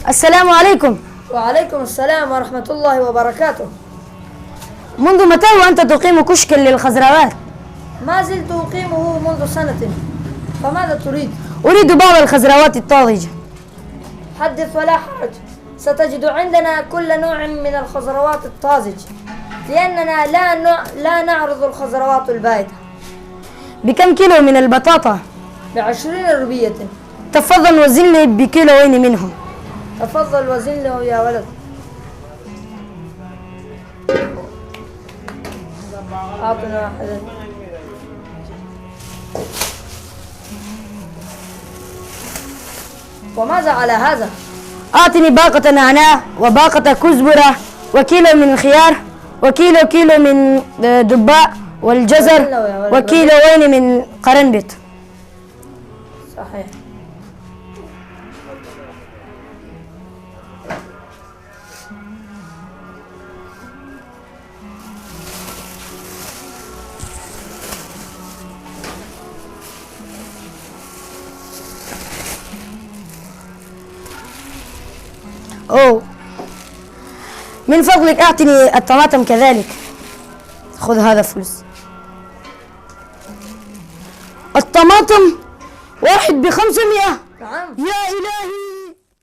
السلام عليكم. وعليكم السلام ورحمة الله وبركاته. منذ متى وأنت تقيم كشكا للخضروات؟ ما زلت أقيمه منذ سنة، فماذا تريد؟ أريد بعض الخضروات الطازجة. حدث ولا حرج، ستجد عندنا كل نوع من الخضروات الطازج، لأننا لا نعرض الخضروات البائدة. بكم كيلو من البطاطا؟ ب20 روبية. تفضل وزن لي بكيلوين منهم. تفضل وزن له يا ولد. أعطنا واحدا. وماذا على هذا؟ أعطني باقة نعناع وباقة كزبرة وكيلو من الخيار وكيلو من دباء والجزر وكيلوين من قرنبيط. صحيح. أوه، من فضلك أعطني الطماطم كذلك. خذ هذا فلوس. الطماطم 1 ب500. نعم. يا إلهي.